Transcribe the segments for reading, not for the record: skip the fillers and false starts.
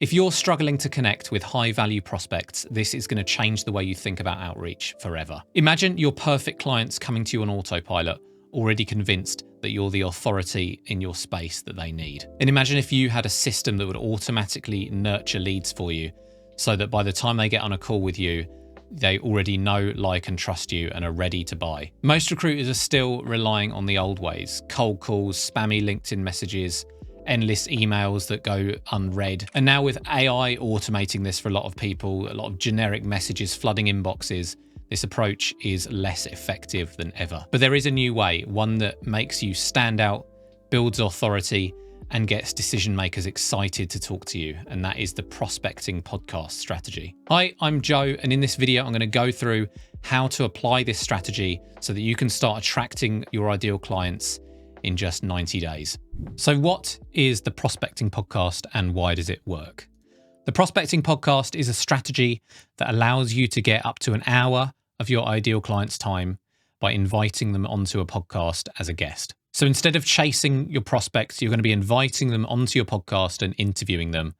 If you're struggling to connect with high-value prospects, this is going to change the way you think about outreach forever. Imagine your perfect clients coming to you on autopilot, already convinced that you're the authority in your space that they need. And imagine if you had a system that would automatically nurture leads for you, so that by the time they get on a call with you, they already know, like, and trust you and are ready to buy. Most recruiters are still relying on the old ways: cold calls, spammy LinkedIn messages, endless emails that go unread. And now with AI automating this for a lot of people, a lot of generic messages flooding inboxes, this approach is less effective than ever. But there is a new way, one that makes you stand out, builds authority, and gets decision makers excited to talk to you. And that is the prospecting podcast strategy. Hi, I'm Joe. And in this video, I'm going to go through how to apply this strategy so that you can start attracting your ideal clients in just 90 days. So what is the prospecting podcast and why does it work? The prospecting podcast is a strategy that allows you to get up to an hour of your ideal client's time by inviting them onto a podcast as a guest. So instead of chasing your prospects, you're going to be inviting them onto your podcast and interviewing them,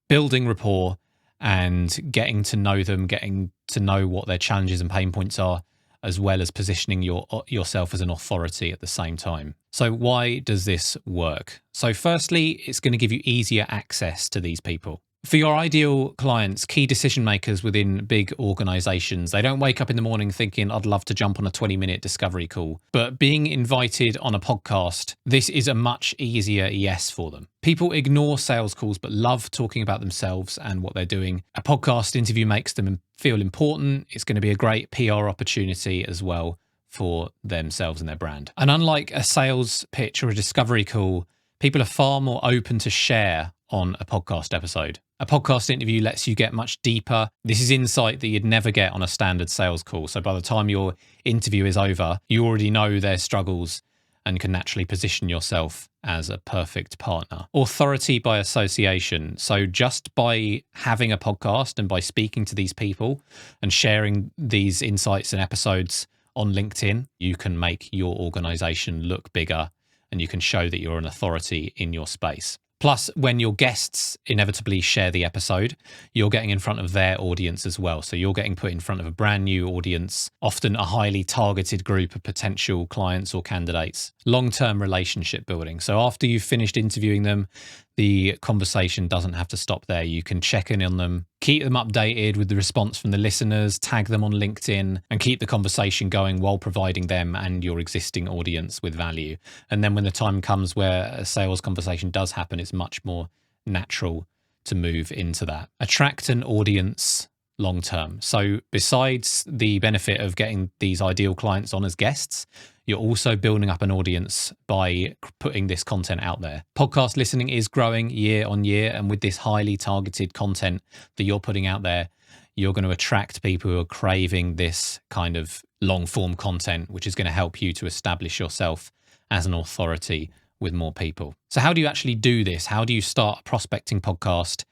building rapport and getting to know them, getting to know what their challenges and pain points are, as well as positioning yourself as an authority at the same time. So why does this work? So firstly, it's going to give you easier access to these people. For your ideal clients, key decision makers within big organizations, they don't wake up in the morning thinking, I'd love to jump on a 20-minute discovery call. But being invited on a podcast, this is a much easier yes for them. People ignore sales calls, but love talking about themselves and what they're doing. A podcast interview makes them feel important. It's going to be a great PR opportunity as well for themselves and their brand. And unlike a sales pitch or a discovery call, people are far more open to share on a podcast episode. A podcast interview lets you get much deeper. This is insight that you'd never get on a standard sales call. So by the time your interview is over, you already know their struggles and can naturally position yourself as a perfect partner. Authority by association. So just by having a podcast and by speaking to these people and sharing these insights and episodes on LinkedIn, you can make your organization look bigger and you can show that you're an authority in your space. Plus, when your guests inevitably share the episode, you're getting in front of their audience as well. So you're getting put in front of a brand new audience, often a highly targeted group of potential clients or candidates. Long-term relationship building. So after you've finished interviewing them, the conversation doesn't have to stop there. You can check in on them, keep them updated with the response from the listeners, tag them on LinkedIn, and keep the conversation going while providing them and your existing audience with value. And then when the time comes where a sales conversation does happen, it's much more natural to move into that. Attract an audience long term. So besides the benefit of getting these ideal clients on as guests, you're also building up an audience by putting this content out there. Podcast listening is growing year on year, and with this highly targeted content that you're putting out there, you're going to attract people who are craving this kind of long form content, which is going to help you to establish yourself as an authority with more people. So how do you actually do this? How do you start a prospecting podcast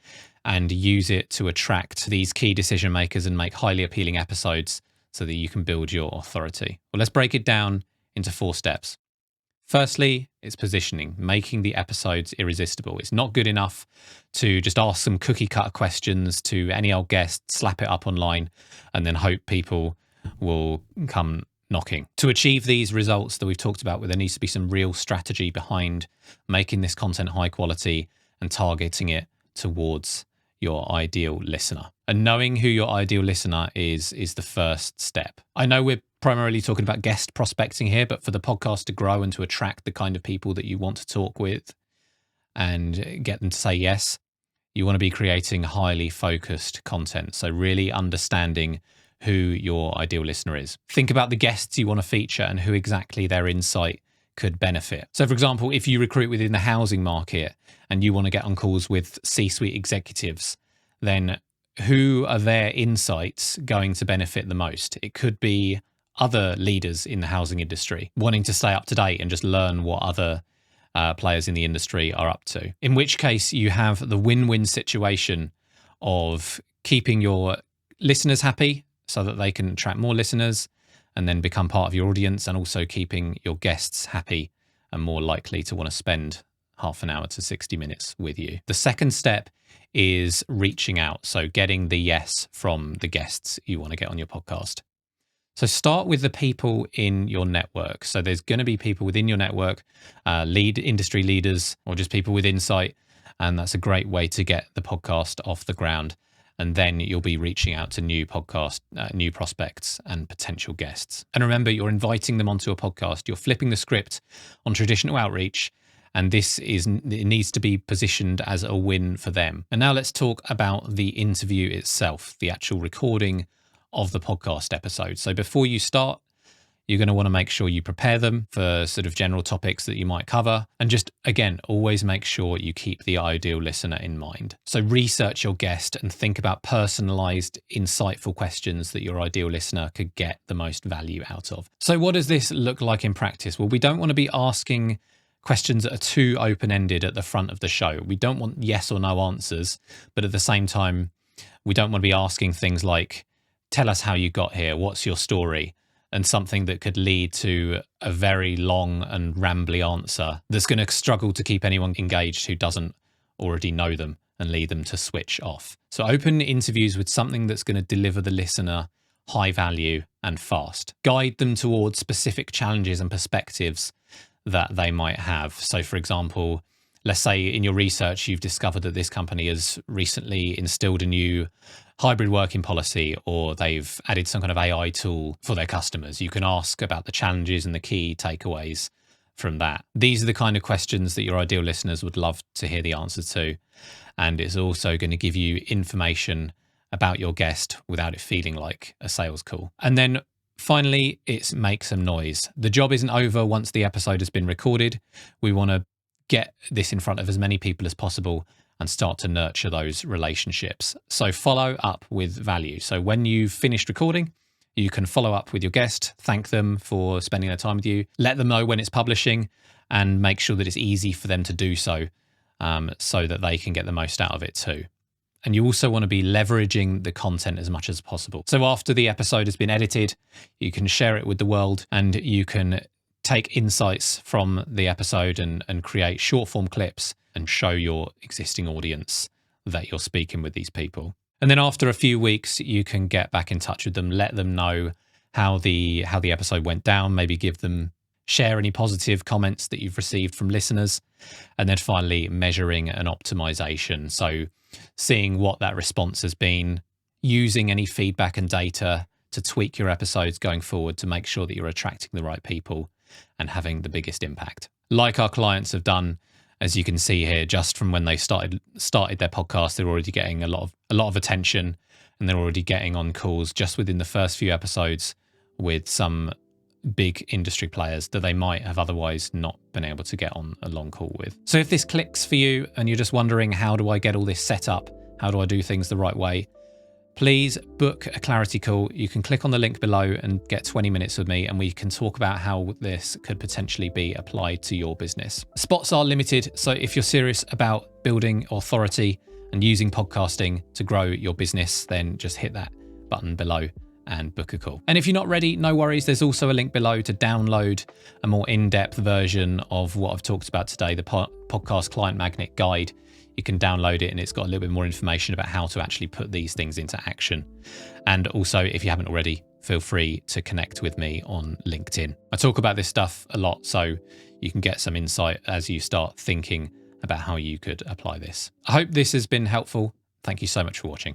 and use it to attract these key decision makers and make highly appealing episodes so that you can build your authority? Well, let's break it down into 4 steps. Firstly, it's positioning, making the episodes irresistible. It's not good enough to just ask some cookie cutter questions to any old guest, slap it up online, and then hope people will come knocking. To achieve these results that we've talked about, there needs to be some real strategy behind making this content high quality and targeting it towards your ideal listener. And knowing who your ideal listener is the first step. I know we're primarily talking about guest prospecting here, but for the podcast to grow and to attract the kind of people that you want to talk with and get them to say yes, you want to be creating highly focused content. So really understanding who your ideal listener is. Think about the guests you want to feature and who exactly their insight could benefit. So for example, if you recruit within the housing market and you want to get on calls with C-suite executives, then who are their insights going to benefit the most? It could be other leaders in the housing industry wanting to stay up to date and just learn what other players in the industry are up to. In which case you have the win-win situation of keeping your listeners happy so that they can attract more listeners and then become part of your audience, and also keeping your guests happy and more likely to want to spend half an hour to 60 minutes with you. The second step is reaching out. So getting the yes from the guests you want to get on your podcast. So start with the people in your network. So there's going to be people within your network, lead industry leaders, or just people with insight. And that's a great way to get the podcast off the ground. And then you'll be reaching out to new prospects and potential guests. And remember, you're inviting them onto a podcast. You're flipping the script on traditional outreach. And it needs to be positioned as a win for them. And now let's talk about the interview itself, the actual recording of the podcast episode. So before you start, you're going to want to make sure you prepare them for sort of general topics that you might cover. And just, again, always make sure you keep the ideal listener in mind. So research your guest and think about personalized, insightful questions that your ideal listener could get the most value out of. So what does this look like in practice? Well, we don't want to be asking questions that are too open-ended at the front of the show. We don't want yes or no answers, but at the same time, we don't want to be asking things like, tell us how you got here, what's your story? And something that could lead to a very long and rambly answer that's going to struggle to keep anyone engaged who doesn't already know them and lead them to switch off. So open interviews with something that's going to deliver the listener high value and fast. Guide them towards specific challenges and perspectives that they might have. So for example, let's say in your research, you've discovered that this company has recently instilled a new hybrid working policy, or they've added some kind of AI tool for their customers. You can ask about the challenges and the key takeaways from that. These are the kind of questions that your ideal listeners would love to hear the answer to. And it's also going to give you information about your guest without it feeling like a sales call. And then finally, it's make some noise. The job isn't over once the episode has been recorded. We want to get this in front of as many people as possible and start to nurture those relationships. So follow up with value. So when you've finished recording, you can follow up with your guest, thank them for spending their time with you, let them know when it's publishing, and make sure that it's easy for them to do so, so that they can get the most out of it too. And you also want to be leveraging the content as much as possible. So after the episode has been edited, you can share it with the world, and you can take insights from the episode and create short form clips and show your existing audience that you're speaking with these people. And then after a few weeks, you can get back in touch with them, let them know how the episode went down, maybe share any positive comments that you've received from listeners. And then finally, measuring an optimization. So seeing what that response has been, using any feedback and data to tweak your episodes going forward to make sure that you're attracting the right people and having the biggest impact. Like our clients have done, as you can see here, just from when they started their podcast, they're already getting a lot of attention, and they're already getting on calls just within the first few episodes with some big industry players that they might have otherwise not been able to get on a long call with. So if this clicks for you and you're just wondering, how do I get all this set up? How do I do things the right way? Please book a clarity call. You can click on the link below and get 20 minutes with me, and we can talk about how this could potentially be applied to your business. Spots are limited, so if you're serious about building authority and using podcasting to grow your business, then just hit that button below and book a call. And if you're not ready, no worries. There's also a link below to download a more in-depth version of what I've talked about today, the Podcast Client Magnet Guide. You can download it, and it's got a little bit more information about how to actually put these things into action. And also, if you haven't already, feel free to connect with me on LinkedIn. I talk about this stuff a lot, so you can get some insight as you start thinking about how you could apply this. I hope this has been helpful. Thank you so much for watching.